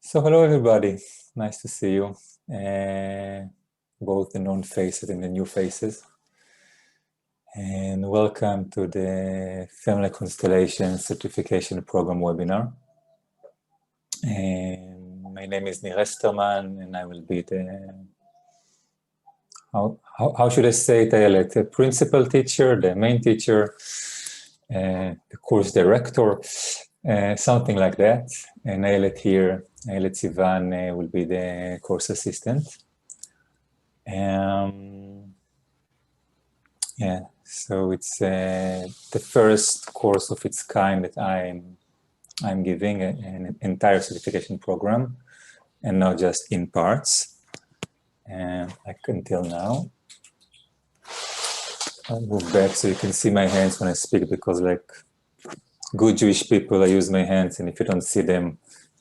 So hello everybody, nice to see you, both the known faces and the new faces. And welcome to the Family Constellations Certification Program webinar. And my name is Nir Esterman, and I will be the, how should I say it, Ayelet? The principal teacher, the main teacher, the course director, something like that. And Ayelet here, Ayelet Sivan will be the course assistant. Yeah, so it's the first course of its kind that I'm giving an entire certification program, and not just in parts. Like until now. I'll move back so you can see my hands when I speak, because like good Jewish people, I use my hands, and if you don't see them,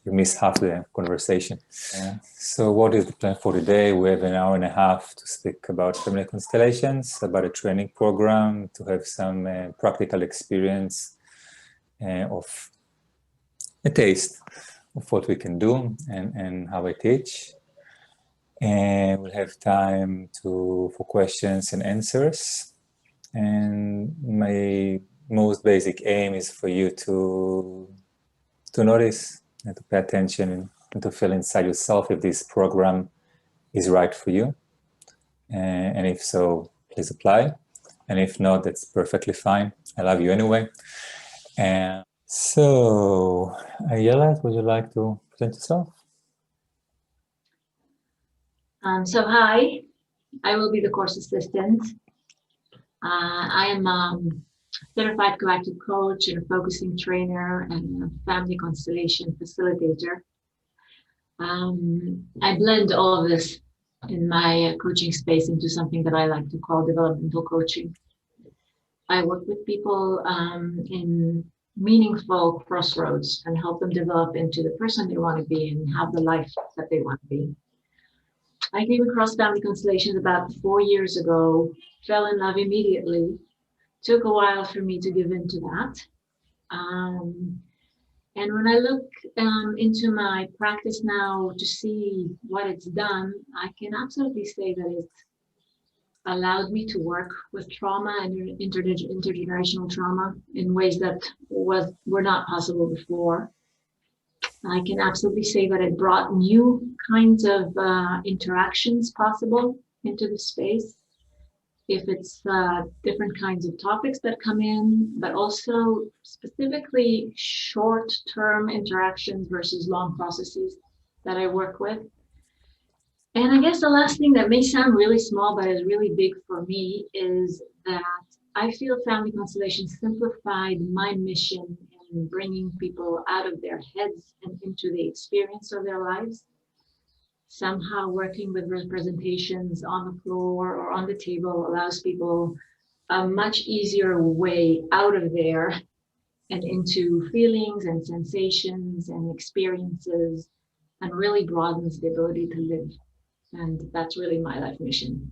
you miss half the conversation. So what is the plan for today? We have an hour and a half to speak about family constellations, about a training program, to have some practical experience of a taste of what we can do and how I teach. And we'll have time for questions and answers. And my most basic aim is for you to notice and to pay attention and to feel inside yourself if this program is right for you. And if so, please apply. And if not, that's perfectly fine. I love you anyway. And so, Ayelet, would you like to present yourself? So hi, I will be the course assistant. I am a certified coactive coach and a focusing trainer and a family constellation facilitator. I blend all of this in my coaching space into something that I like to call developmental coaching. I work with people in meaningful crossroads and help them develop into the person they want to be and have the life that they want to be. I came across family constellations about 4 years ago, fell in love immediately. Took a while for me to give into that. And when I look into my practice now to see what it's done, I can absolutely say that it allowed me to work with trauma and intergenerational trauma in ways that were not possible before. I can absolutely say that it brought new kinds of interactions possible into the space. If it's different kinds of topics that come in, but also specifically short-term interactions versus long processes that I work with. And I guess the last thing that may sound really small, but is really big for me, is that I feel family constellation simplified my mission in bringing people out of their heads and into the experience of their lives. Somehow working with representations on the floor or on the table allows people a much easier way out of there and into feelings and sensations and experiences, and really broadens the ability to live. And that's really my life mission.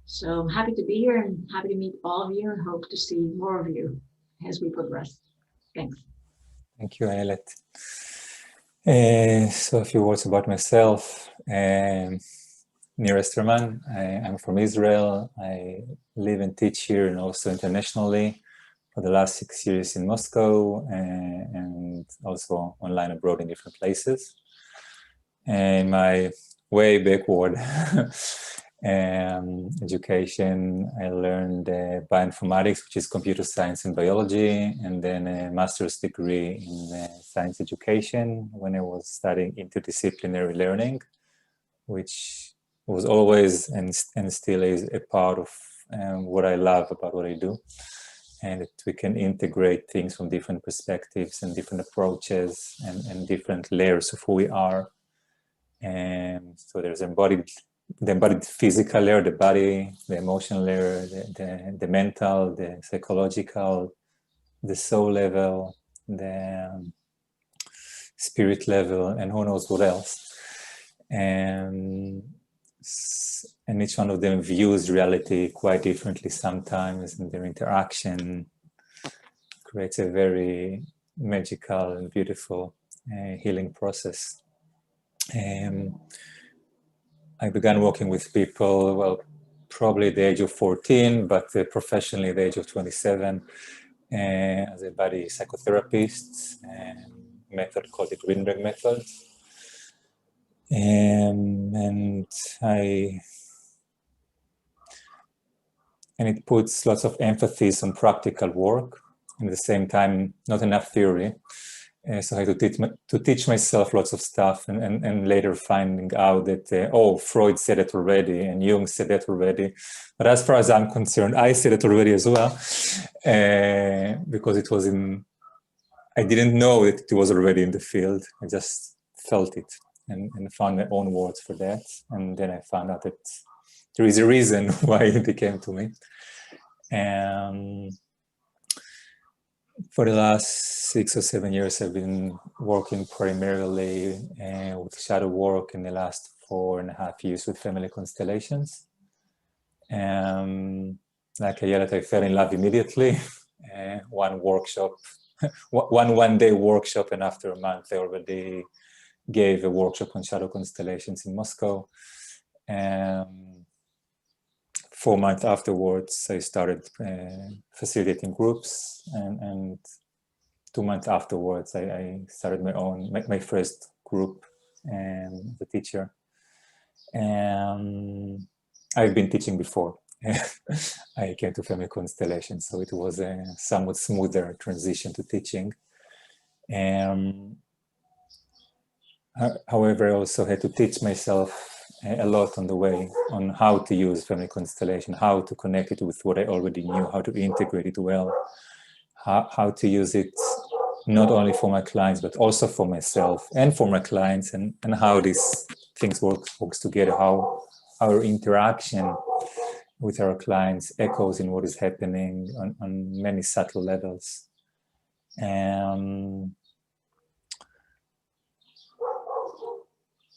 So I'm happy to be here and happy to meet all of you and hope to see more of you as we progress. Thanks. Thank you, Ayelet. So a few words about myself. Nir Esterman. I'm from Israel. I live and teach here and also internationally for the last 6 years in Moscow, and also online abroad in different places. And my way backward education, I learned bioinformatics, which is computer science and biology, and then a master's degree in science education when I was studying interdisciplinary learning, which was always and still is a part of what I love about what I do, and that we can integrate things from different perspectives and different approaches and different layers of who we are. And so there's the embodied physical layer, the body, the emotional layer, the mental, the psychological, the soul level, the spirit level, and who knows what else. And each one of them views reality quite differently sometimes, and their interaction creates a very magical and beautiful healing process. I began working with people, well, probably at the age of 14, but professionally at the age of 27, as a body psychotherapist, method called the Greenberg method. And it puts lots of emphasis on practical work, and at the same time, not enough theory. So I had to teach myself lots of stuff, and later finding out that, oh, Freud said it already, and Jung said that already. But as far as I'm concerned, I said it already as well, because it was I didn't know that it was already in the field. I just felt it and found my own words for that. And then I found out that there is a reason why it came to me. For the last 6 or 7 years, I've been working primarily with shadow work. In the last 4.5 years with family constellations. Like I fell in love immediately. One workshop, one day workshop, and after a month, I already gave a workshop on shadow constellations in Moscow. 4 months afterwards, I started facilitating groups, and 2 months afterwards, I started my first group as a teacher. I've been teaching before. I came to family constellation, so it was a somewhat smoother transition to teaching. However, I also had to teach myself a lot on the way on how to use family constellation, how to connect it with what I already knew, how to integrate it well, how to use it not only for my clients, but also for myself and for my clients, and how these things works together, how our interaction with our clients echoes in what is happening on many subtle levels.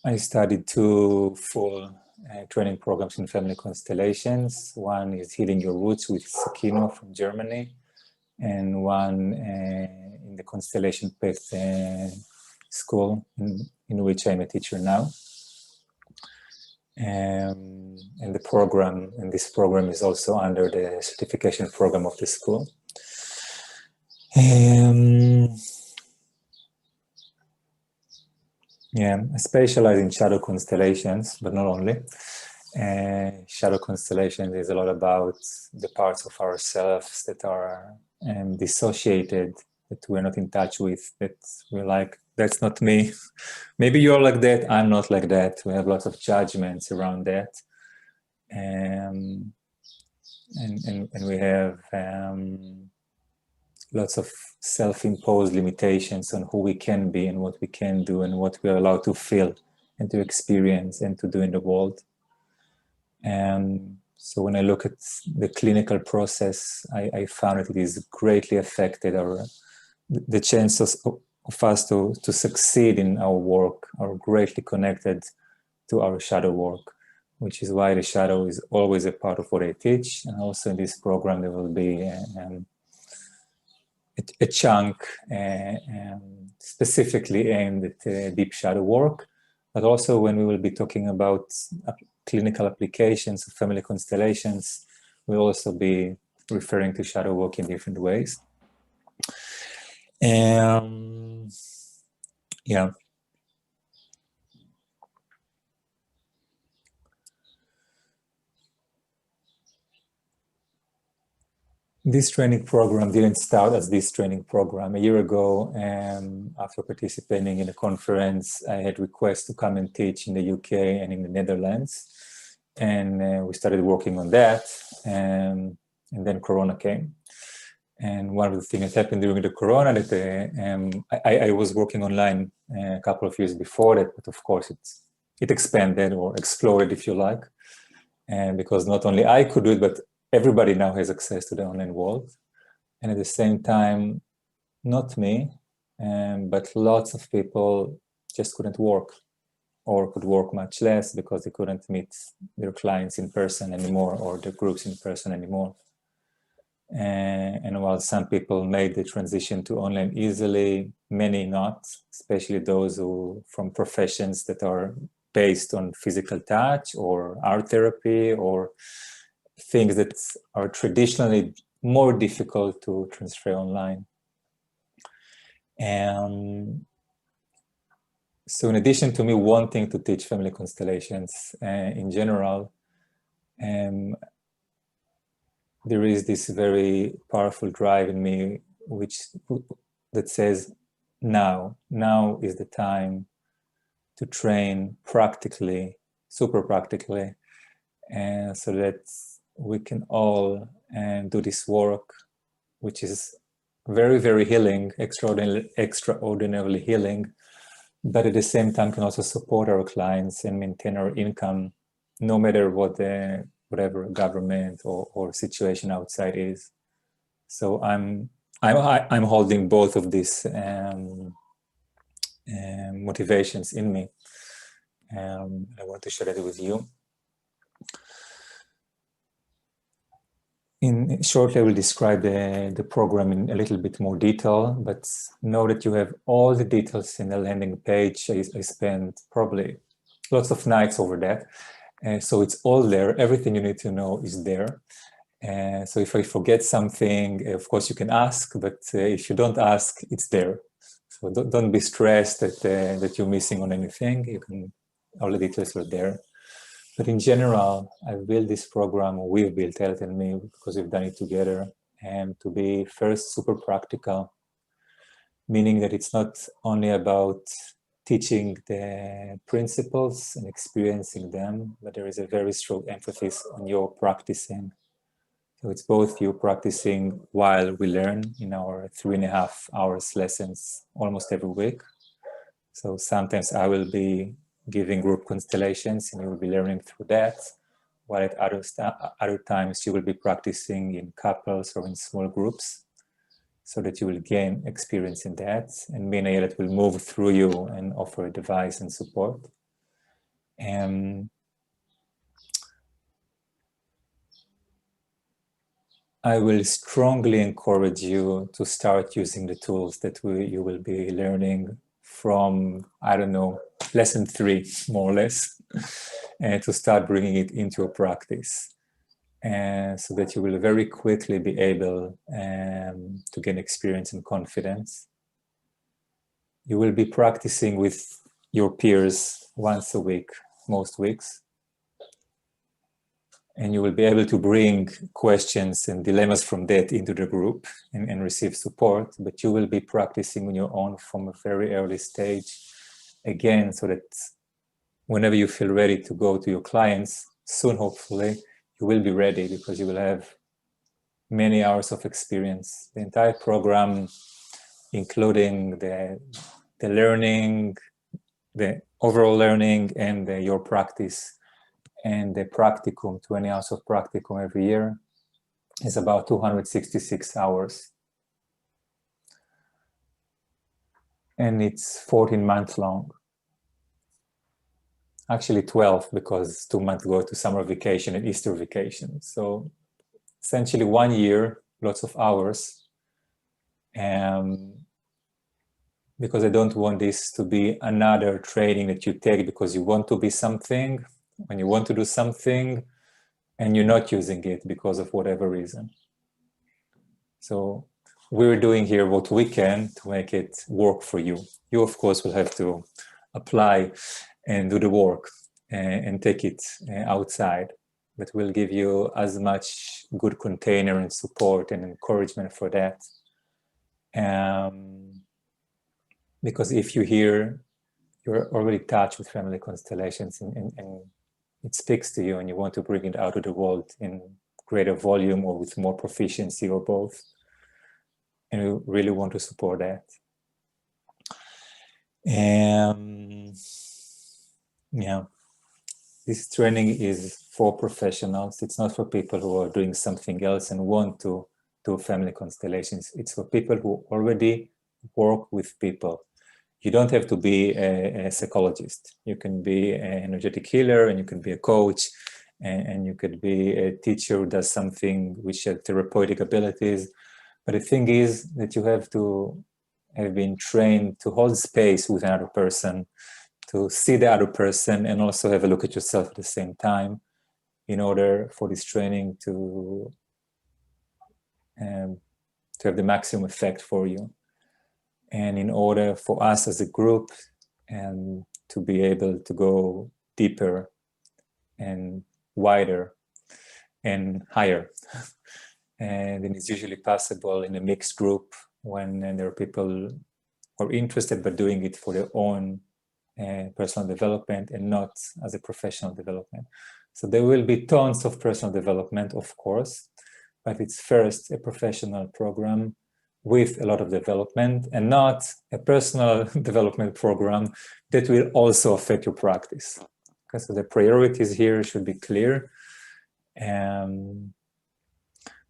I studied 2 full training programs in family constellations. One is Healing Your Roots with Sakino from Germany, and one in the Constellation Path school, in which I'm a teacher now. And this program is also under the certification program of the school. Yeah, I specialize in shadow constellations, but not only. Shadow constellations is a lot about the parts of ourselves that are dissociated, that we're not in touch with, that we're like, that's not me. Maybe you're like that, I'm not like that. We have lots of judgments around that. And we have lots of self-imposed limitations on who we can be and what we can do and what we are allowed to feel and to experience and to do in the world. And so when I look at the clinical process, I found that it is greatly affected the chances of us to succeed in our work are greatly connected to our shadow work, which is why the shadow is always a part of what I teach. And also in this program, there will be a chunk specifically aimed at deep shadow work, but also when we will be talking about clinical applications of family constellations, we'll also be referring to shadow work in different ways. Yeah. This training program didn't start as this training program. A year ago, after participating in a conference, I had requests to come and teach in the UK and in the Netherlands. And we started working on that. And then Corona came. And one of the things that happened during the Corona, that I was working online a couple of years before that, but of course it expanded or exploded, if you like. And because not only I could do it, but everybody now has access to the online world. And at the same time, not me, but lots of people just couldn't work or could work much less because they couldn't meet their clients in person anymore or their groups in person anymore. And while some people made the transition to online easily, many not, especially those who from professions that are based on physical touch or art therapy or things that are traditionally more difficult to transfer online. And so in addition to me wanting to teach family constellations in general, there is this very powerful drive in me that says now is the time to train practically, super practically, and so that we can all do this work, which is very, very healing, extraordinarily healing, but at the same time can also support our clients and maintain our income, no matter what whatever government or situation outside is. So I'm holding both of these motivations in me. I want to share that with you. Shortly, I will describe the program in a little bit more detail, but know that you have all the details in the landing page. I spent probably lots of nights over that. So it's all there. Everything you need to know is there. So if I forget something, of course you can ask, but if you don't ask, it's there. So don't be stressed that you're missing on anything. All the details are there. But in general, I built this program, or we've built, Elliot and me, because we've done it together, and to be first super practical, meaning that it's not only about teaching the principles and experiencing them, but there is a very strong emphasis on your practicing. So it's both you practicing while we learn in our 3.5 hours lessons almost every week. So sometimes I will be giving group constellations and you will be learning through that, while at other times you will be practicing in couples or in small groups, so that you will gain experience in that, and me and Ayelet will move through you and offer advice and support. I will strongly encourage you to start using the tools that you will be learning from, I don't know, lesson 3, more or less, and to start bringing it into your practice, so that you will very quickly be able to gain experience and confidence. You will be practicing with your peers once a week, most weeks, and you will be able to bring questions and dilemmas from that into the group and receive support, but you will be practicing on your own from a very early stage, again, so that whenever you feel ready to go to your clients, soon hopefully, you will be ready because you will have many hours of experience. The entire program, including the learning, the overall learning, and your practice, and the practicum, 20 hours of practicum every year, is about 266 hours. And it's 14 months long. Actually 12, because 2 months go to summer vacation and Easter vacation. So essentially 1 year, lots of hours. Because I don't want this to be another training that you take because you want to be something, when you want to do something, and you're not using it because of whatever reason. So we're doing here what we can to make it work for you. You, of course, will have to apply and do the work and take it outside. But we'll give you as much good container and support and encouragement for that. Because if you hear, you're already touched with family constellations and it speaks to you and you want to bring it out of the world in greater volume or with more proficiency or both, and we really want to support that. Yeah, this training is for professionals. It's not for people who are doing something else and want to do family constellations. It's for people who already work with people. You don't have to be a psychologist. You can be an energetic healer and you can be a coach and you could be a teacher who does something which has therapeutic abilities. But the thing is that you have to have been trained to hold space with another person, to see the other person, and also have a look at yourself at the same time, in order for this training to have the maximum effect for you. And in order for us as a group to be able to go deeper and wider and higher. And it's usually possible in a mixed group when there are people who are interested but doing it for their own personal development and not as a professional development. So there will be tons of personal development, of course, but it's first a professional program with a lot of development, and not a personal development program that will also affect your practice. Okay, so the priorities here should be clear. And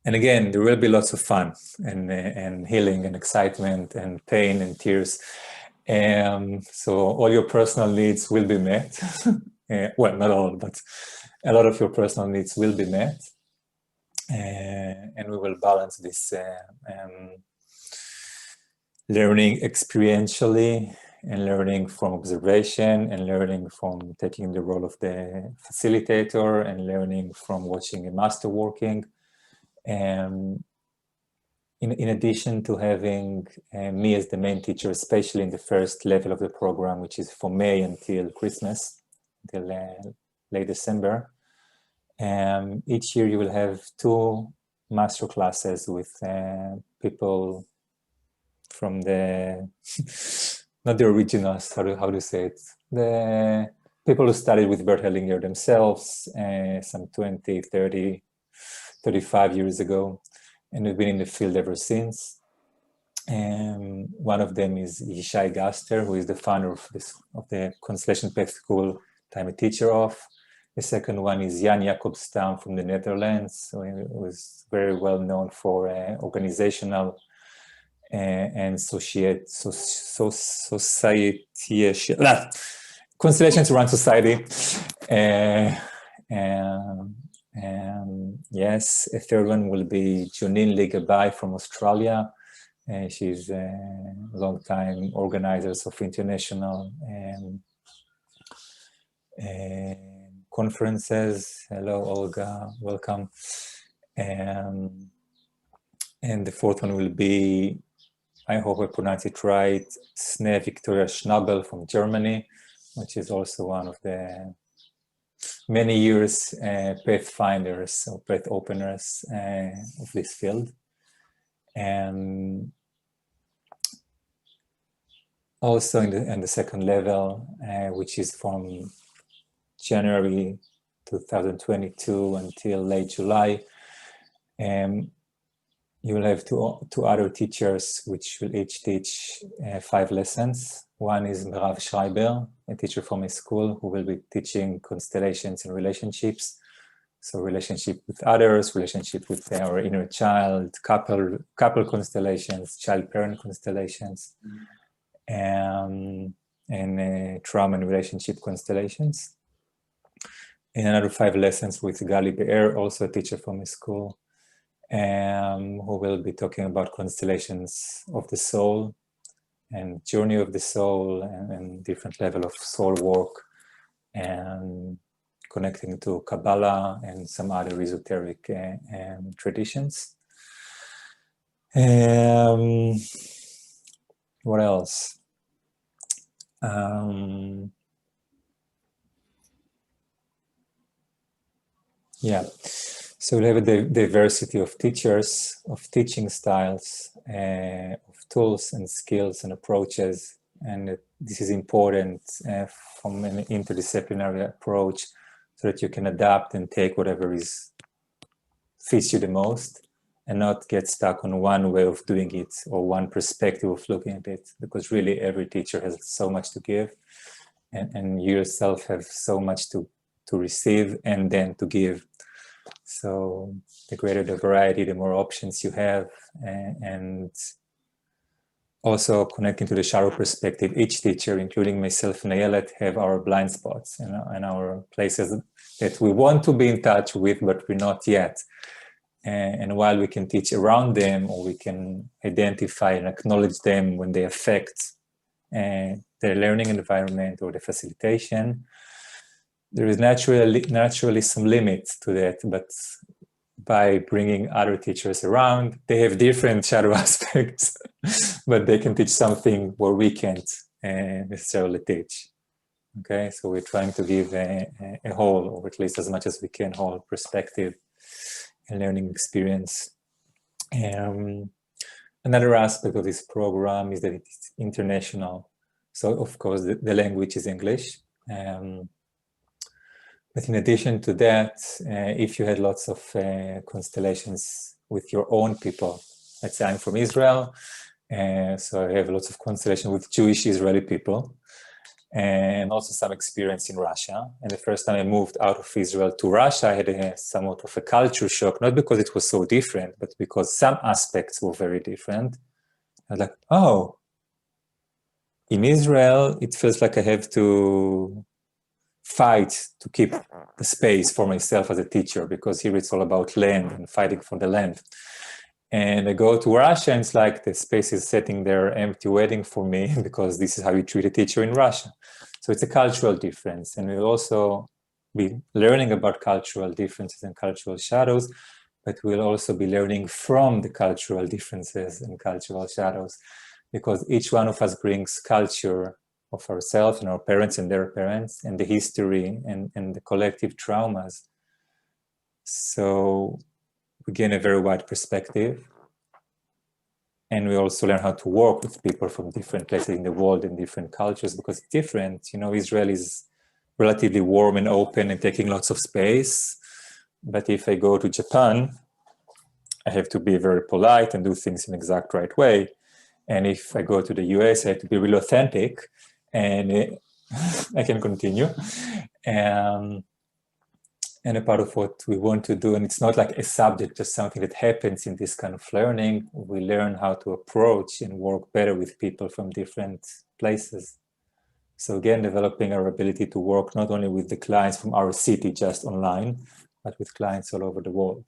again, there will be lots of fun and healing and excitement and pain and tears. So all your personal needs will be met. Well, not all, but a lot of your personal needs will be met. And we will balance this learning experientially and learning from observation and learning from taking the role of the facilitator and learning from watching a master working. In addition to having me as the main teacher, especially in the first level of the program, which is from May until Christmas, until late December, each year you will have 2 master classes with people from the, not the originals, how do you say it? The people who studied with Bert Hellinger themselves, some 20, 30, 35 years ago, and we've been in the field ever since. One of them is Yishai Gaster, who is the founder of the Constellation Path School that I'm a teacher of. The second one is Jan Jacob Stam from the Netherlands, who was very well known for organizational and constellations around society. Yes, a third one will be Junine Ligabai from Australia. She's a long-time organizer of international conferences. Hello, Olga, welcome. And the fourth one will be, I hope I pronounce it right, Sneh Victoria Schnabel from Germany, which is also one of the many years pathfinders or path openers of this field. And also in the second level, which is from January 2022 until late July, you will have two other teachers which will each teach 5 lessons. One is Merav Schreiber, a teacher from my school, who will be teaching constellations and relationships. So relationship with others, relationship with our inner child, couple constellations, child-parent constellations, and trauma and relationship constellations. And another 5 lessons with Gali Be'er, also a teacher from my school, who will be talking about constellations of the soul and journey of the soul and different level of soul work and connecting to Kabbalah and some other esoteric traditions. What else? Yeah, so we have a diversity of teachers, of teaching styles, of tools and skills and approaches, and this is important from an interdisciplinary approach, so that you can adapt and take whatever fits you the most, and not get stuck on one way of doing it or one perspective of looking at it, because really every teacher has so much to give, and you yourself have so much to receive and then to give. So the greater the variety, the more options you have, and Also connecting to the shadow perspective, each teacher, including myself and Ayelet, have our blind spots and our places that we want to be in touch with, but we're not yet. And while we can teach around them, or we can identify and acknowledge them when they affect their learning environment or the facilitation, there is naturally some limits to that, but by bringing other teachers around, they have different shadow aspects, but they can teach something where we can't necessarily teach. Okay, so we're trying to give a whole, or at least as much as we can, whole perspective and learning experience. Another aspect of this program is that it's international. So of course, the language is English. But in addition to that, if you had lots of constellations with your own people, let's say I'm from Israel, so I have lots of constellation with Jewish Israeli people, and also some experience in Russia. And the first time I moved out of Israel to Russia, I had somewhat of a culture shock, not because it was so different, but because some aspects were very different. I was like, oh, in Israel, it feels like I have to fight to keep the space for myself as a teacher, because here it's all about land and fighting for the land. And I go to Russia and it's like the space is sitting there empty waiting for me, because this is how you treat a teacher in Russia. So it's a cultural difference. And we'll also be learning about cultural differences and cultural shadows, but we'll also be learning from the cultural differences and cultural shadows, because each one of us brings culture of ourselves and our parents and their parents, and the history and the collective traumas. So we gain a very wide perspective. And we also learn how to work with people from different places in the world and different cultures, because it's different. You know, Israel is relatively warm and open and taking lots of space. But if I go to Japan, I have to be very polite and do things in the exact right way. And if I go to the US, I have to be really authentic. And I can continue. And a part of what we want to do, and it's not like a subject, just something that happens in this kind of learning, we learn how to approach and work better with people from different places. So again, developing our ability to work not only with the clients from our city just online, but with clients all over the world.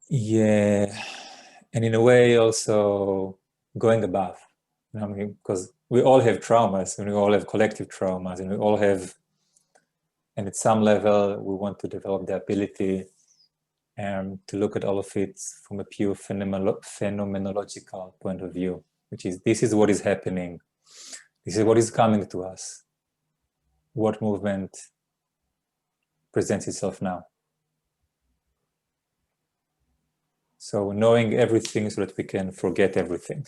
Yeah, and in a way also going above, you know, I mean, because we all have traumas, and we all have collective traumas, and we all have, and at some level we want to develop the ability to look at all of it from a pure phenomenological point of view, which is, this is what is happening, this is what is coming to us, what movement presents itself now. So knowing everything so that we can forget everything,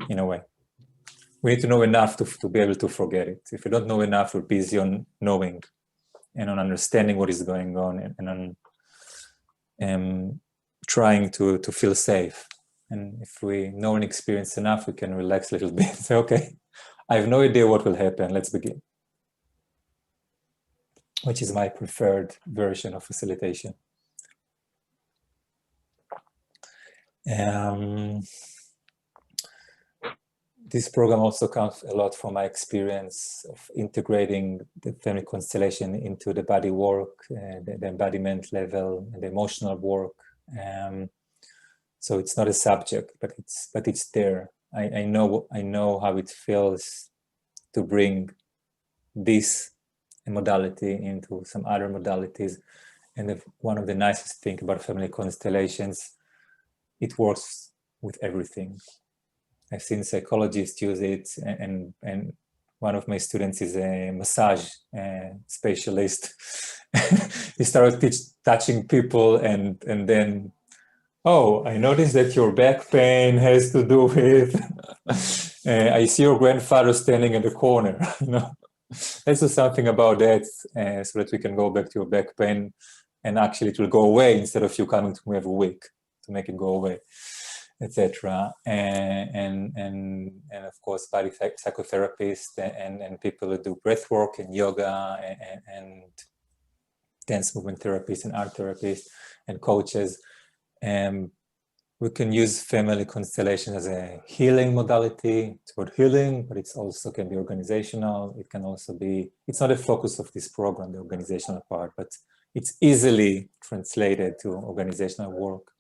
in a way. We need to know enough to be able to forget it. If we don't know enough, we're busy on knowing and on understanding what is going on, and on trying to feel safe. And if we know and experience enough, we can relax a little bit. Say, okay, I have no idea what will happen. Let's begin. Which is my preferred version of facilitation. This program also comes a lot from my experience of integrating the family constellation into the body work, the embodiment level, and the emotional work. So it's not a subject, but it's there. I know how it feels to bring this modality into some other modalities. And one of the nicest things about family constellations, it works with everything. I've seen psychologists use it, and one of my students is a massage specialist. He started touching people, and then, oh, I noticed that your back pain has to do with, I see your grandfather standing in the corner. You know, let's do something about that so that we can go back to your back pain, and actually it will go away instead of you coming to me every week to make it go away, etc. And of course, body psychotherapists and people who do breath work and yoga and dance movement therapists and art therapists. and coaches. We can use family constellation as a healing modality toward healing, but it's also can be organizational. It can also be, it's not a focus of this program, the organizational part, but it's easily translated to organizational work,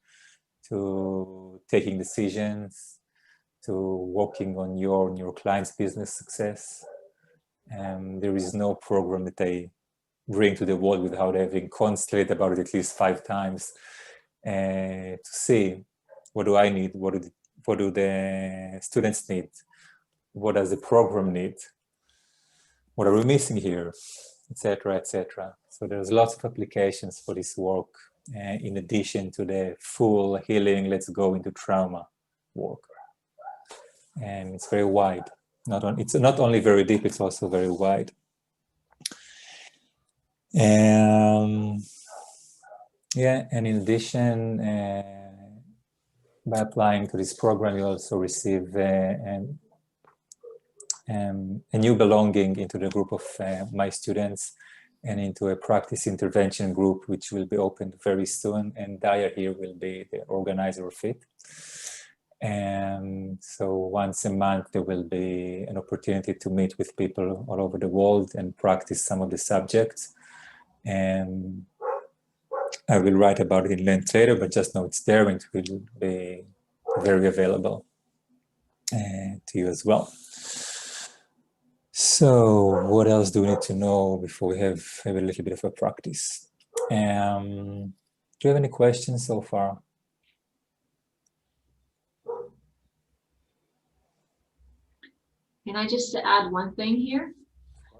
to taking decisions, to working on your client's business success. There is no program that I bring to the world without having constellated about it at least 5 times to see what do I need, what do the students need, what does the program need, what are we missing here, etc., etc. So there's lots of applications for this work in addition to the full healing, let's go into trauma work. And it's very wide. It's not only very deep, it's also very wide. Yeah, and in addition, by applying to this program, you also receive a new belonging into the group of my students and into a practice intervention group, which will be opened very soon. And Daya here will be the organizer of it. And so once a month, there will be an opportunity to meet with people all over the world and practice some of the subjects. And I will write about it in length later, but just know it's there and it will be very available to you as well. So what else do we need to know before we have a little bit of a practice? Do you have any questions so far? Can I just add one thing here?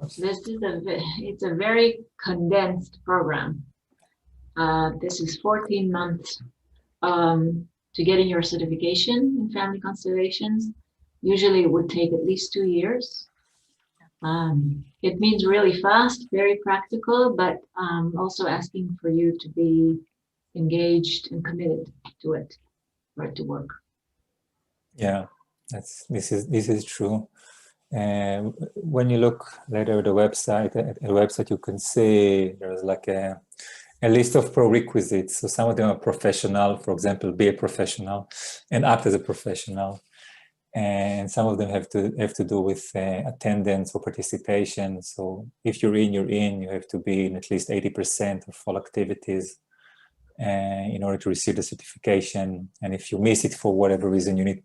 It's a very condensed program. This is 14 months to getting your certification in family constellations. Usually it would take at least 2 years. It means really fast, very practical, but also asking for you to be engaged and committed to it for it to work. Yeah, this is true. When you look later at the website, you can see there's like a list of prerequisites. So some of them are professional, for example, be a professional and act as a professional. And some of them have to do with attendance or participation. So if you're in, you have to be in at least 80% of all activities in order to receive the certification. And if you miss it for whatever reason, you need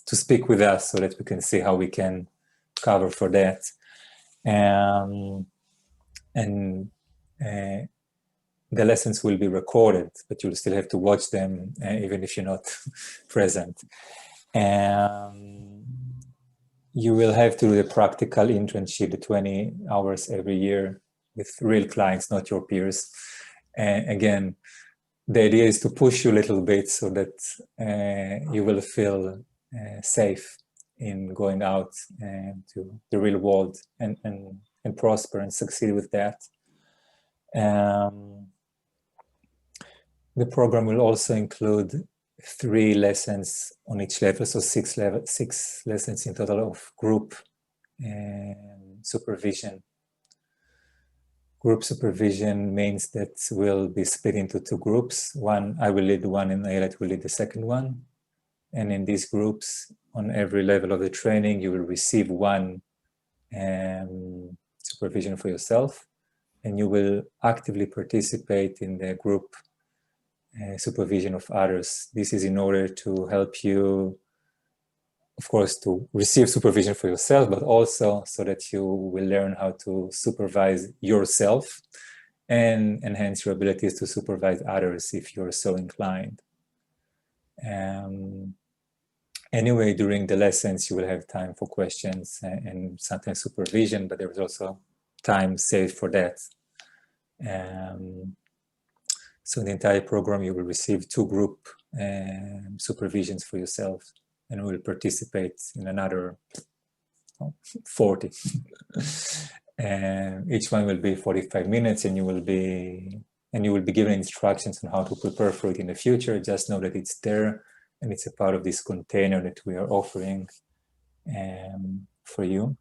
to speak with us so that we can see how we can cover for that. The lessons will be recorded, but you'll still have to watch them even if you're not present. You will have to do the practical internship, the 20 hours every year with real clients, not your peers. Again, the idea is to push you a little bit so that you will feel safe in going out to the real world and prosper and succeed with that. The program will also include 3 lessons on each level, so 6 lessons in total of group supervision. Group supervision means that we'll be split into 2 groups. One, I will lead one and Aylat will lead the second one. And in these groups, on every level of the training, you will receive 1 supervision for yourself, and you will actively participate in the group supervision of others. This is in order to help you, of course, to receive supervision for yourself, but also so that you will learn how to supervise yourself and enhance your abilities to supervise others if you're so inclined. Anyway, during the lessons, you will have time for questions and sometimes supervision, but there is also time saved for that. So in the entire program, you will receive 2 group supervisions for yourself, and will participate in another 40. Each one will be 45 minutes, and you will be given instructions on how to prepare for it in the future. Just know that it's there, and it's a part of this container that we are offering for you.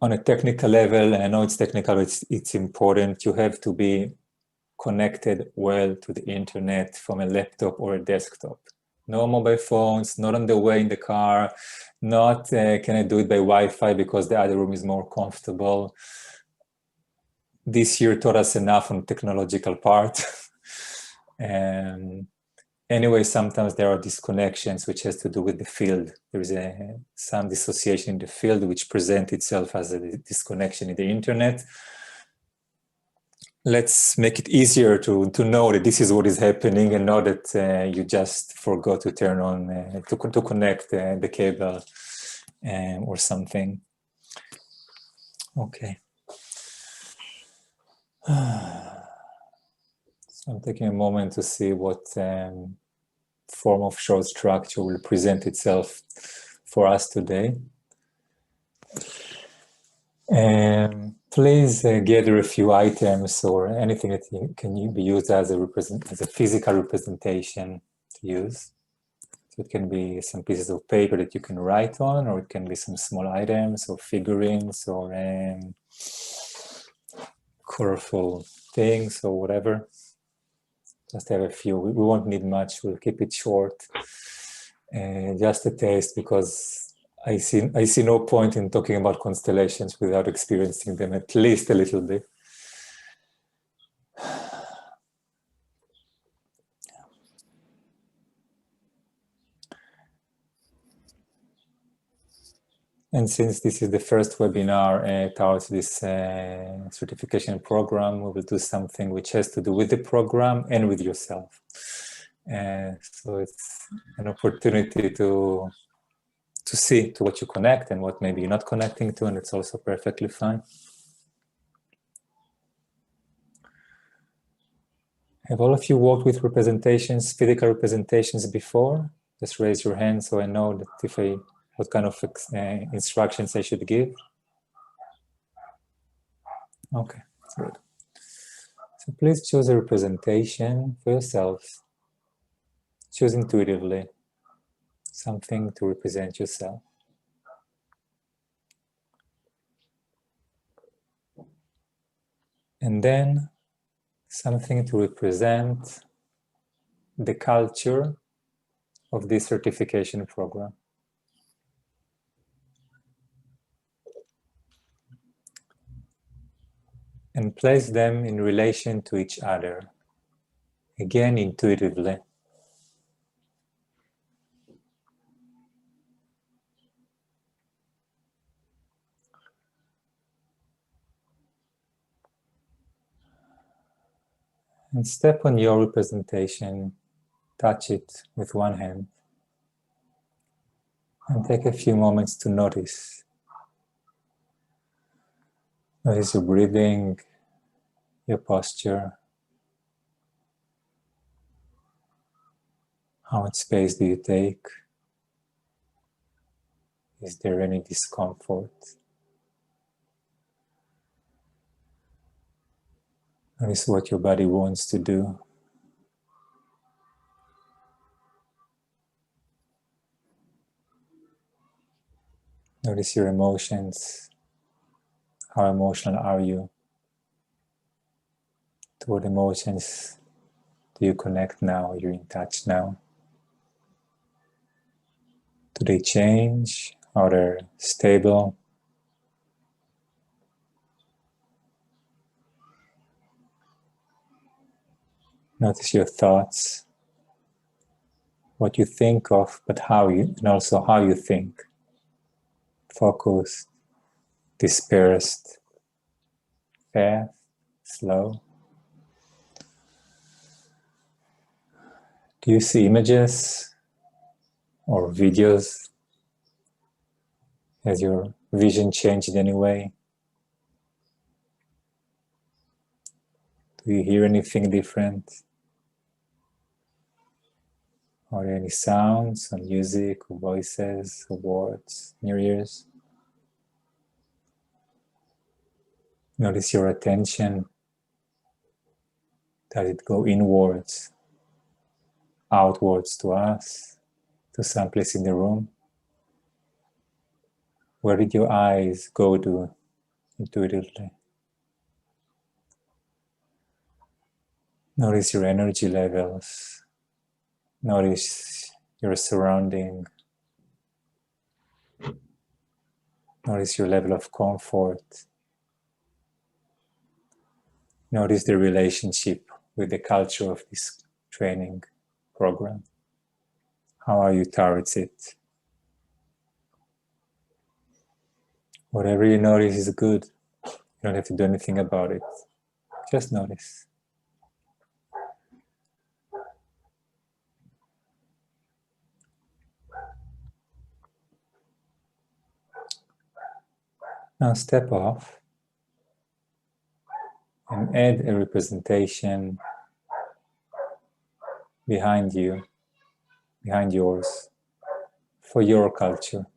On a technical level, and I know it's technical, but it's important, you have to be connected well to the internet from a laptop or a desktop. No mobile phones, not on the way in the car, not can I do it by Wi-Fi because the other room is more comfortable. This year taught us enough on the technological part. Anyway, sometimes there are disconnections which has to do with the field. There is some dissociation in the field which presents itself as a disconnection in the internet. Let's make it easier to know that this is what is happening and not that you just forgot to turn on, to connect the cable or something. Okay. So I'm taking a moment to see what form of short structure will present itself for us today. Please gather a few items or anything that can be used as a physical representation to use. So it can be some pieces of paper that you can write on, or it can be some small items or figurines or colorful things or whatever. Just have a few. We won't need much. We'll keep it short. Just a taste, because I see no point in talking about constellations without experiencing them at least a little bit. And since this is the first webinar towards this certification program, we will do something which has to do with the program and with yourself. So it's an opportunity to see to what you connect and what maybe you're not connecting to, and it's also perfectly fine. Have all of you worked with representations, physical representations before? Just raise your hand so I know that what kind of instructions I should give. Okay, good. So please choose a representation for yourselves. Choose intuitively something to represent yourself. And then something to represent the culture of this certification program. And place them in relation to each other, again intuitively. And step on your representation, touch it with one hand, and take a few moments to notice. Notice your breathing, your posture. How much space do you take? Is there any discomfort? Notice what your body wants to do. Notice your emotions. How emotional are you? To what emotions do you connect now? You're in touch now? Do they change? Are they stable? Notice your thoughts, what you think of, but and also how you think. Focused, dispersed, fast, slow. Do you see images or videos? Has your vision changed in any way? Do you hear anything different? Are there any sounds or music or voices or words in your ears? Notice your attention. Does it go inwards, outwards to us, to someplace in the room? Where did your eyes go to intuitively? Notice your energy levels. Notice your surrounding. Notice your level of comfort. Notice the relationship with the culture of this training program. How are you towards it? Whatever you notice is good. You don't have to do anything about it. Just notice. Now step off and add a representation behind you, behind yours, for your culture.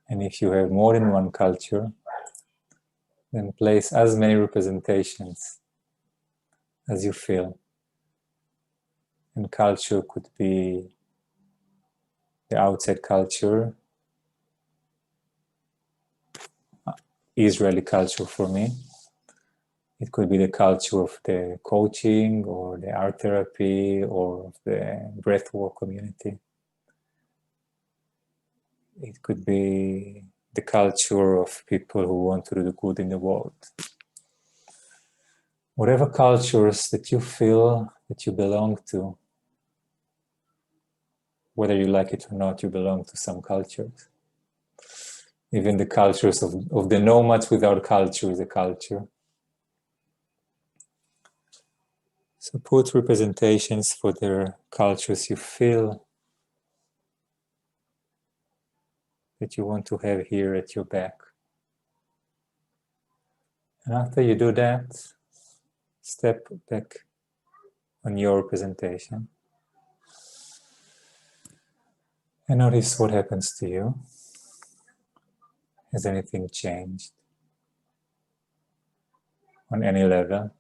And if you have more than one culture, then place as many representations as you feel. And culture could be the outside culture, Israeli culture for me. It could be the culture of the coaching or the art therapy or of the breathwork community. It could be the culture of people who want to do the good in the world. Whatever cultures that you feel that you belong to, whether you like it or not, you belong to some cultures. Even the cultures of the nomads without culture is a culture. So put representations for their cultures you feel that you want to have here at your back. And after you do that, step back on your representation and notice what happens to you. Has anything changed on any level?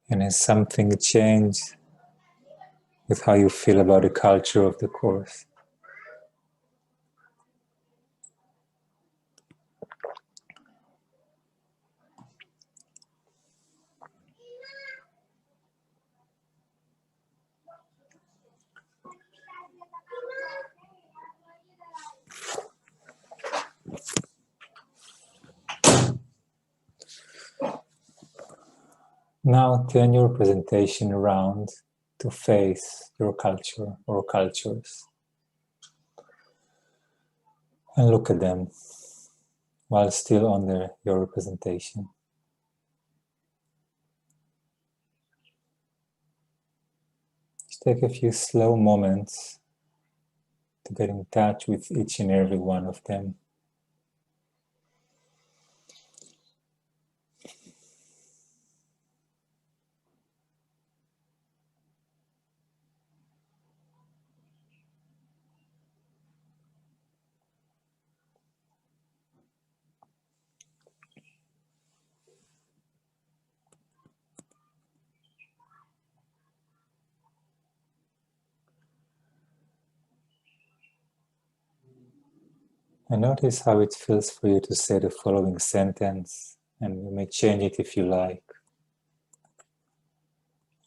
And has something changed with how you feel about the culture of the course? Now turn your presentation around to face your culture or cultures and look at them while still under your representation. Just take a few slow moments to get in touch with each and every one of them. And notice how it feels for you to say the following sentence, and you may change it if you like.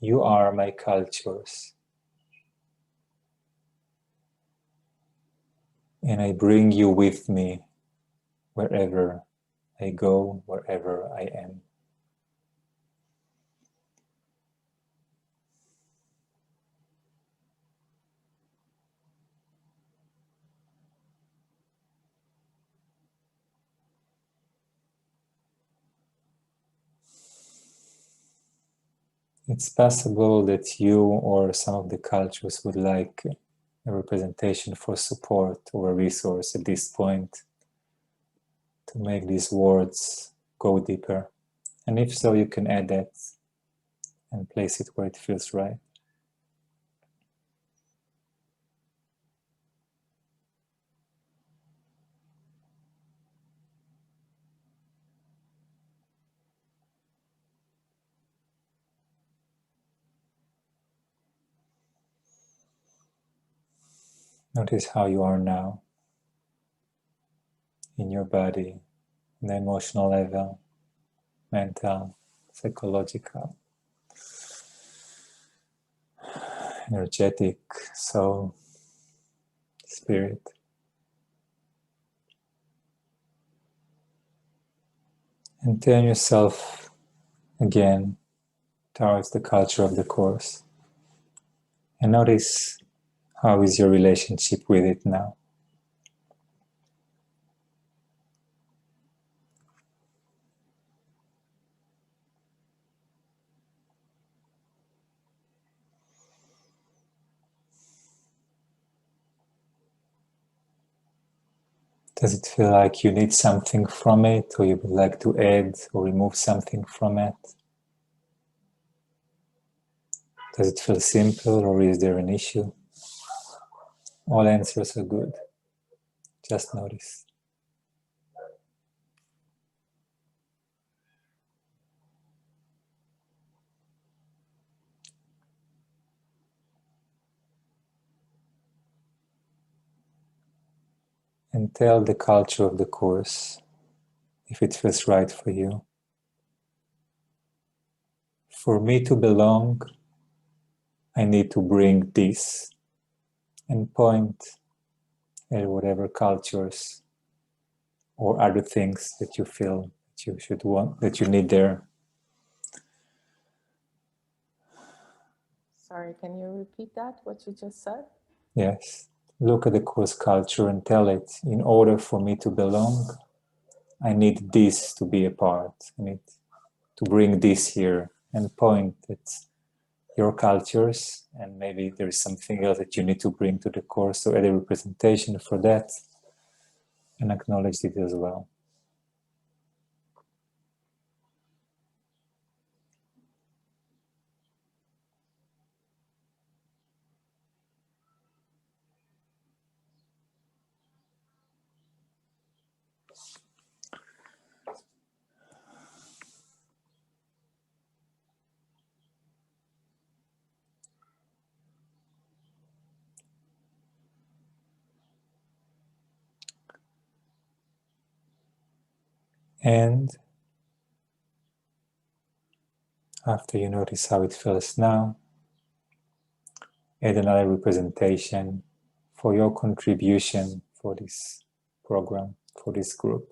You are my cultures, and I bring you with me wherever I go, wherever I am. It's possible that you or some of the cultures would like a representation for support or a resource at this point to make these words go deeper. And if so, you can add that and place it where it feels right. Notice how you are now in your body, on the emotional level, mental, psychological, energetic, soul, spirit. And turn yourself again towards the culture of the course. And notice how is your relationship with it now. Does it feel like you need something from it, or you would like to add or remove something from it? Does it feel simple, or is there an issue? All answers are good. Just notice. And tell the culture of the course if it feels right for you. For me to belong, I need to bring this, and point at whatever cultures or other things that you feel that you should want, that you need there. Sorry, can you repeat that, what you just said? Yes. Look at the course culture and tell it, in order for me to belong, I need this to be a part. I need to bring this here, and point at your cultures, and maybe there is something else that you need to bring to the course, so add a representation for that, and acknowledge it as well. And after you notice how it feels now, add another representation for your contribution for this program, for this group.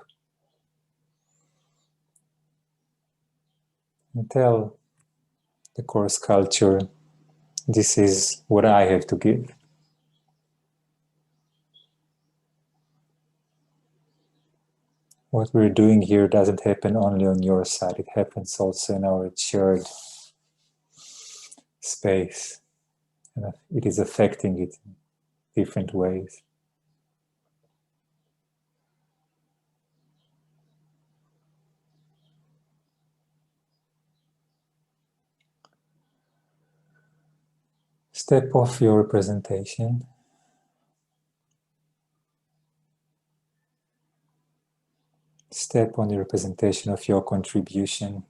And tell the course culture, this is what I have to give. What we're doing here doesn't happen only on your side, it happens also in our shared space. And it is affecting it in different ways. Step off your representation. Step on the representation of your contribution.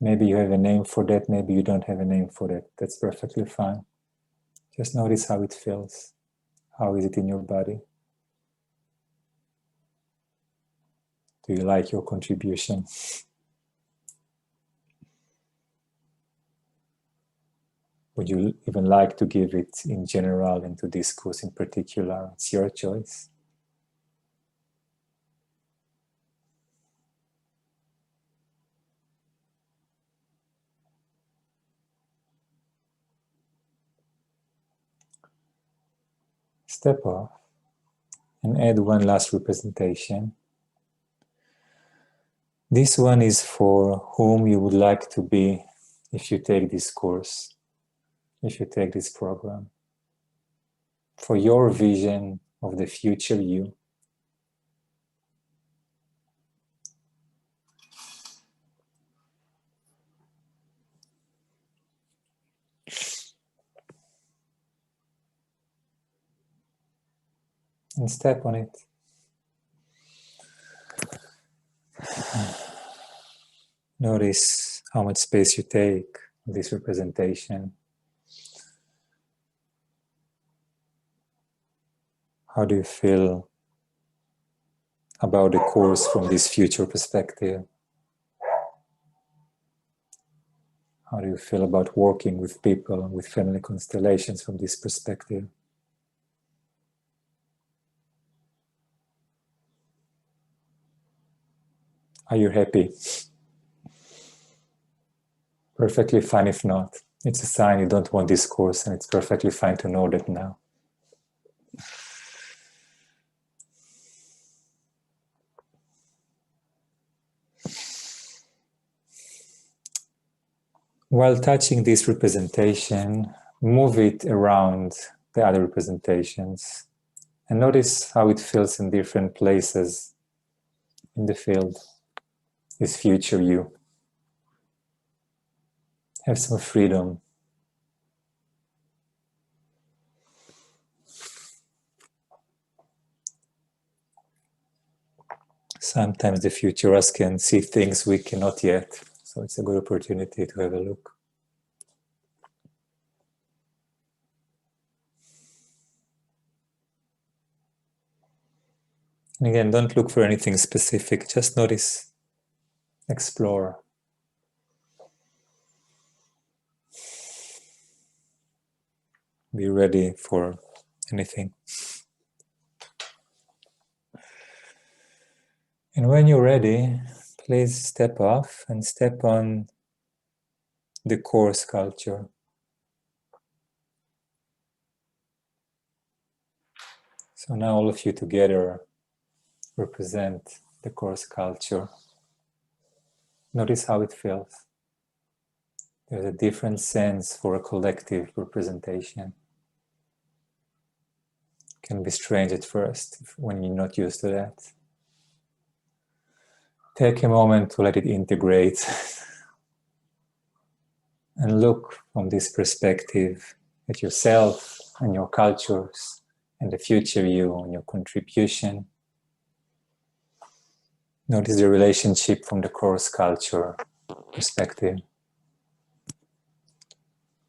Maybe you have a name for that, maybe you don't have a name for that. That's perfectly fine. Just notice how it feels. How is it in your body? Do you like your contribution? Would you even like to give it in general and to this course in particular? It's your choice. Step off and add one last representation. This one is for whom you would like to be if you take this course, if you take this program. For your vision of the future you. And step on it. Notice how much space you take in this representation. How do you feel about the course from this future perspective? How do you feel about working with people, with family constellations from this perspective? Are you happy? Perfectly fine if not. It's a sign you don't want this course, and it's perfectly fine to know that now. While touching this representation, move it around the other representations and notice how it feels in different places in the field, this future you. Have some freedom. Sometimes the future us can see things we cannot yet, so it's a good opportunity to have a look. And again, don't look for anything specific, just notice, explore. Be ready for anything. And when you're ready, please step off and step on the core sculpture. So now all of you together represent the core sculpture. Notice how it feels. There's a different sense for a collective representation. It can be strange at first when you're not used to that. Take a moment to let it integrate and look from this perspective at yourself and your cultures and the future you and your contribution. Notice the relationship from the core sculpture perspective.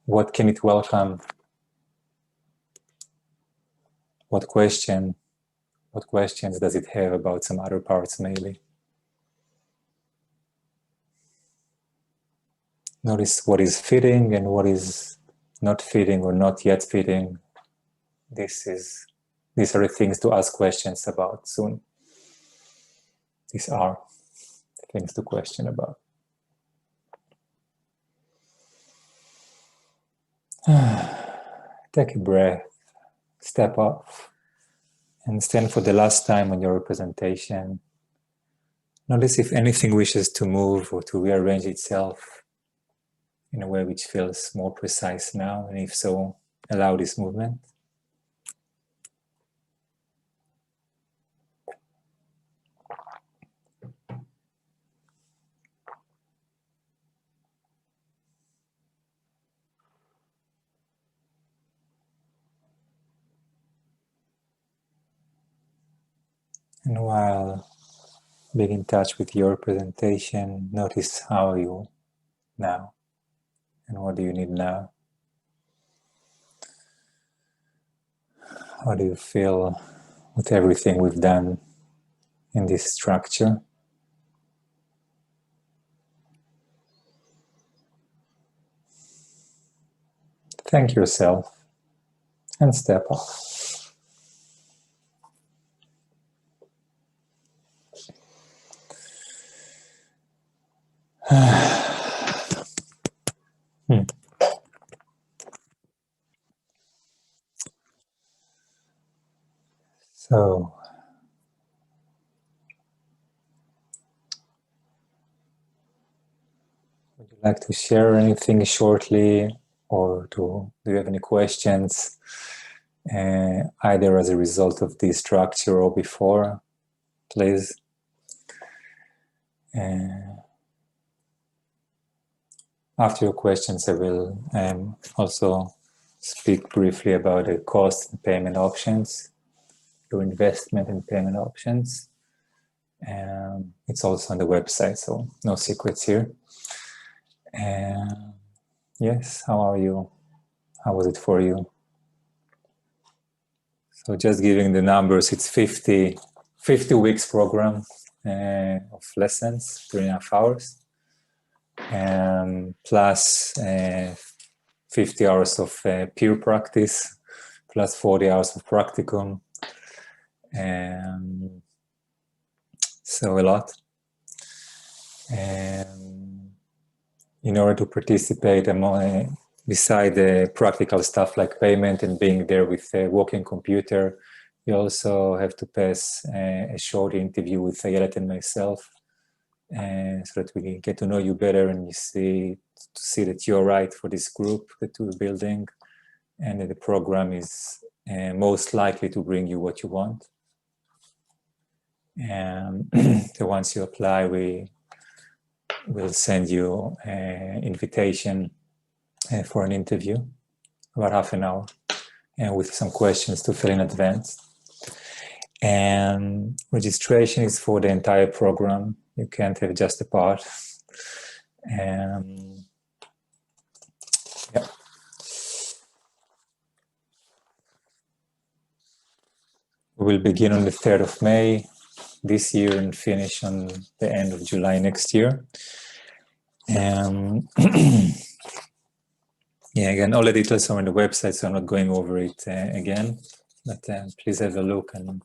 What can it welcome? What questions does it have about some other parts maybe? Notice what is fitting and what is not fitting or not yet fitting. These are the things to ask questions about soon. These are things to question about. Take a breath, step off, and stand for the last time on your representation. Notice if anything wishes to move or to rearrange itself in a way which feels more precise now, and if so, allow this movement. And while being in touch with your presentation, notice how you now, and what do you need now? How do you feel with everything we've done in this structure? Thank yourself and step off. So, would you like to share anything shortly, or do you have any questions, either as a result of this structure or before? Please. After your questions, I will also speak briefly about the cost and payment options, your investment and payment options. It's also on the website, so no secrets here. Yes, how are you? How was it for you? So just giving the numbers, it's 50 weeks program of lessons, 3.5 hours, plus 50 hours of peer practice, plus 40 hours of practicum. So a lot. In order to participate, beside the practical stuff like payment and being there with a working computer, you also have to pass a short interview with Ayelet and myself, so that we can get to know you better and you see that you're right for this group that we're building, and that the program is most likely to bring you what you want. And so once you apply, we'll send you an invitation for an interview, about half an hour, and with some questions to fill in advance. And registration is for the entire program. You can't have just a part. Yeah. We will begin on the 3rd of May this year and finish on the end of July next year. Yeah, again, all the details are on the website, so I'm not going over it again, but please have a look. And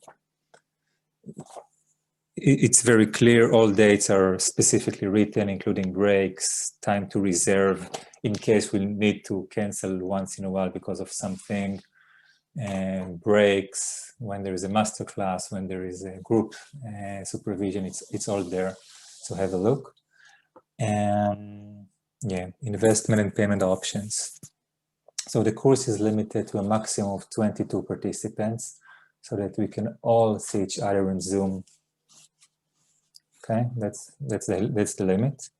it's very clear, all dates are specifically written, including breaks, time to reserve, in case we need to cancel once in a while because of something, and breaks, when there is a master class, when there is a group supervision, it's all there, so have a look. Yeah, investment and payment options. So the course is limited to a maximum of 22 participants, so that we can all see each other in Zoom. Okay, that's the limit.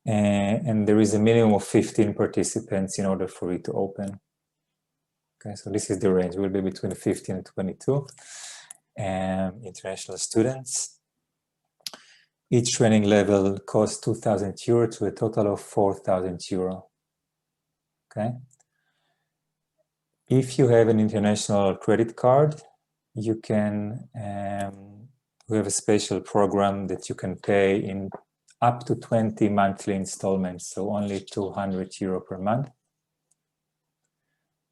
And there is a minimum of 15 participants in order for it to open. Okay, so this is the range. Will be between 15 and 22 international students. Each training level costs 2,000 euro to a total of 4,000 euro. Okay. If you have an international credit card, you can, we have a special program that you can pay in up to 20 monthly installments, so only 200 euro per month.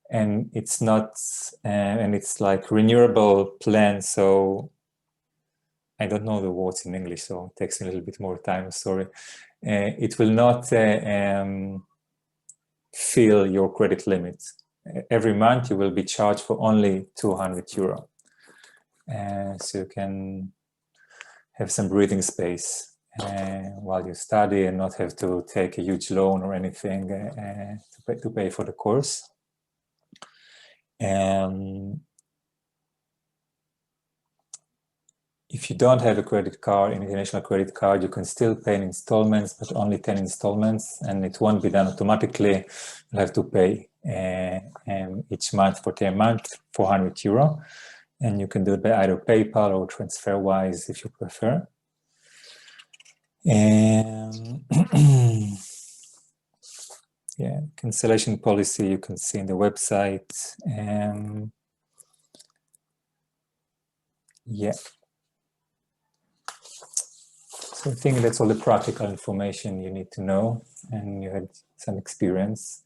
And it's not, and it's like renewable plan, so I don't know the words in English, so it takes a little bit more time, sorry. It will not fill your credit limit. Every month you will be charged for only 200 euro. So you can have some breathing space while you study and not have to take a huge loan or anything to pay for the course. If you don't have a credit card, an international credit card, you can still pay in installments, but only 10 installments, and it won't be done automatically. You'll have to pay each month for 10 months, 400 euro, and you can do it by either PayPal or TransferWise if you prefer. Yeah, cancellation policy you can see in the website. Yeah. So I think that's all the practical information you need to know, and you had some experience.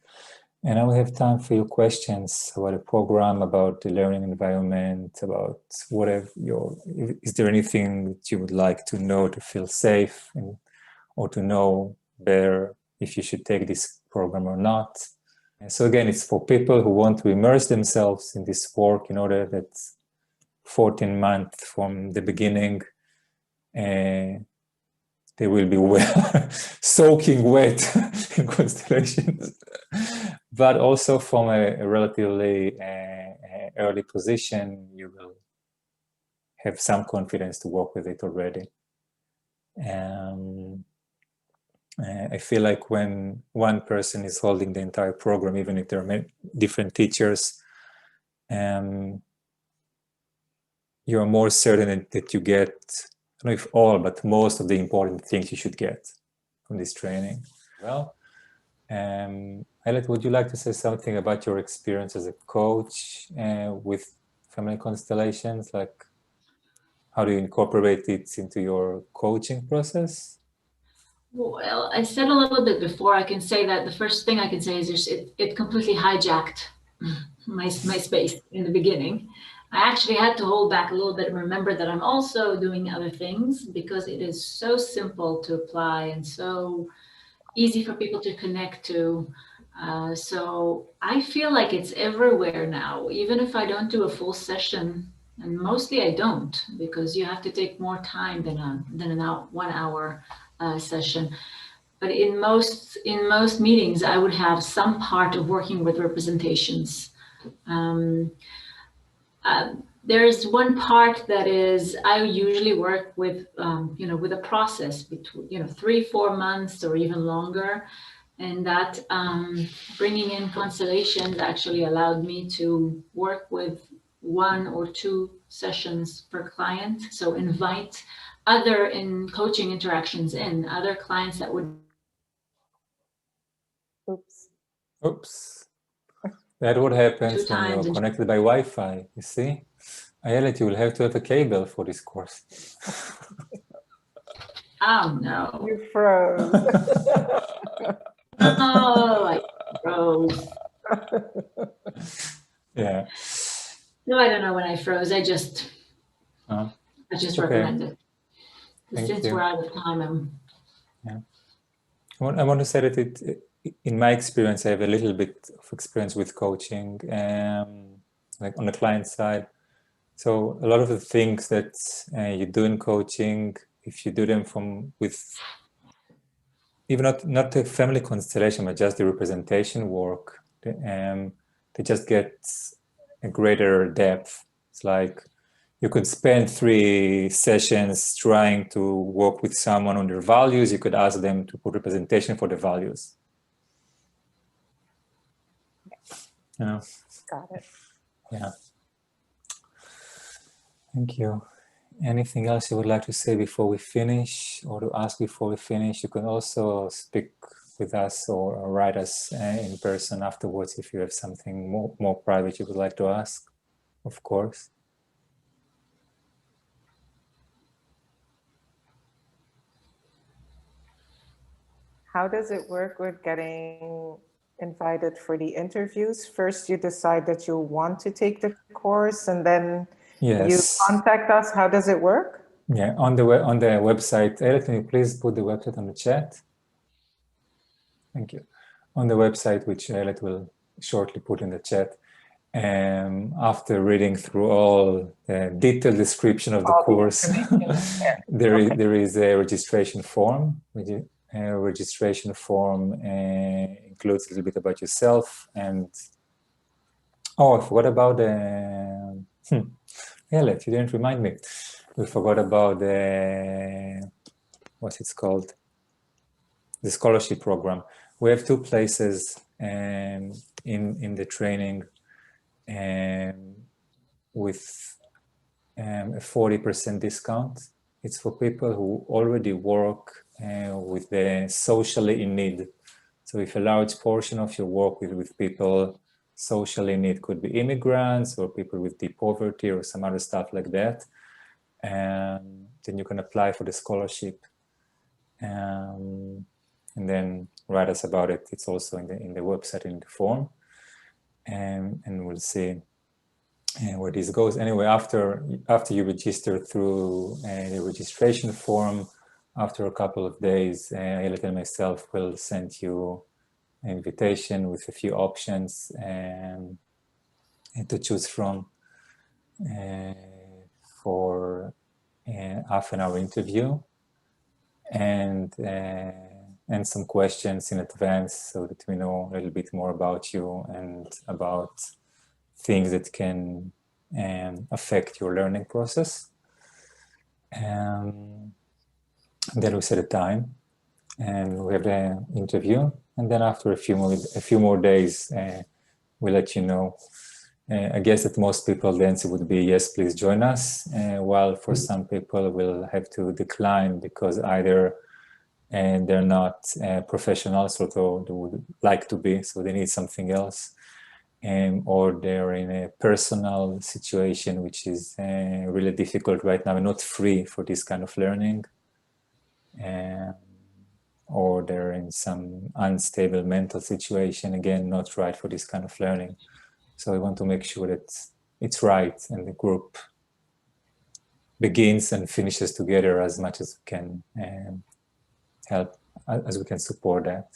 And now we have time for your questions about the program, about the learning environment, about whatever is there anything that you would like to know to feel safe or to know better if you should take this program or not. And so again, it's for people who want to immerse themselves in this work in order that 14 months from the beginning, they will be soaking wet in Constellations, but also from a relatively early position, you will have some confidence to work with it already. I feel like when one person is holding the entire program, even if there are many different teachers, you are more certain that you get, I don't know if all, but most of the important things you should get from this training. Well, Ayelet, would you like to say something about your experience as a coach with family constellations? Like, how do you incorporate it into your coaching process? Well, I said a little bit before. I can say that the first thing I can say is it completely hijacked my space in the beginning. I actually had to hold back a little bit and remember that I'm also doing other things, because it is so simple to apply and so easy for people to connect to. So I feel like it's everywhere now, even if I don't do a full session, and mostly I don't, because you have to take more time than an hour, 1 hour session. But in most meetings, I would have some part of working with representations. There's one part that is, I usually work with, with a process between, 3-4 months or even longer. And that bringing in constellations actually allowed me to work with 1 or 2 sessions per client. So invite other coaching interactions in, other clients that would. Oops. That's what happens 2 when times you're connected by Wi-Fi, you see? Ayelet, you will have to have a cable for this course. Oh no. You froze. Oh, I froze. Yeah. No, I don't know when I froze. I just it's recommend okay. it. Thank Since you. we're out of time, I want to say that in my experience, I have a little bit of experience with coaching, like on the client side. So a lot of the things that you do in coaching, if you do them with even not the family constellation, but just the representation work, they just get a greater depth. It's like you could spend 3 sessions trying to work with someone on their values. You could ask them to put representation for the values. Got it. Yeah. Thank you. Anything else you would like to say before we finish, or to ask before we finish? You can also speak with us or write us in person afterwards if you have something more private you would like to ask, of course. How does it work with getting invited for the interviews? First, you decide that you want to take the course, and then you contact us. How does it work? Yeah, on the website. Eric, can you please put the website on the chat? Thank you. On the website, which Eric will shortly put in the chat. After reading through all the detailed description of the course, there is a registration form. Registration form includes a little bit about yourself, and I forgot about the Elliot, you didn't remind me. We forgot about the what's it called? The scholarship program. We have 2 places in the training with a 40% discount. It's for people who already work with the socially in need. So if a large portion of your work with people socially in need, could be immigrants or people with deep poverty or some other stuff like that, then you can apply for the scholarship and then write us about it. It's also in the website, in the form, and we'll see where this goes. Anyway, after you register through the registration form, after a couple of days, Ayelet and myself will send you an invitation with a few options to choose from for a half-an-hour interview, and some questions in advance so that we know a little bit more about you and about things that can affect your learning process. Then we set a time and we have the interview, and then after a few more days we'll let you know. I guess that most people the answer would be yes, please join us, while for some people will have to decline because either they're not professionals, although they would like to be, so they need something else, or they're in a personal situation which is really difficult right now and not free for this kind of learning, or they're in some unstable mental situation, again, not right for this kind of learning. So we want to make sure that it's right and the group begins and finishes together as much as we can help, as we can support that.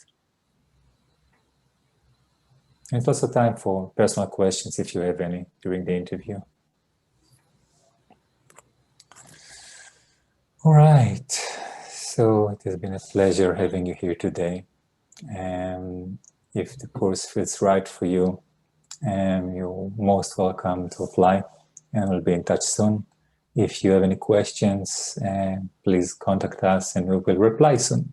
And it's also time for personal questions if you have any during the interview. All right, so it has been a pleasure having you here today. And if the course feels right for you, you're most welcome to apply, and we'll be in touch soon. If you have any questions, please contact us and we will reply soon.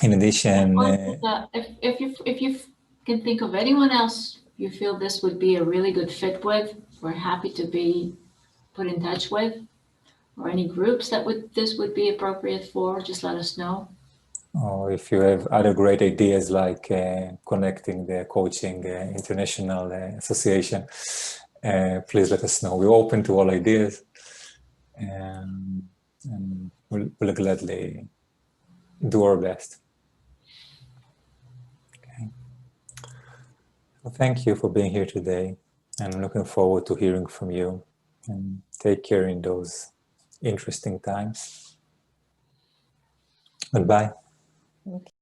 In addition, if you can think of anyone else you feel this would be a really good fit with, we're happy to be put in touch with, or any groups that this would be appropriate for, just let us know. Or if you have other great ideas like connecting the coaching international association, please let us know. We're open to all ideas, and we'll gladly do our best. Okay. Well, thank you for being here today. I'm looking forward to hearing from you, and take care in those interesting times. Goodbye. Okay.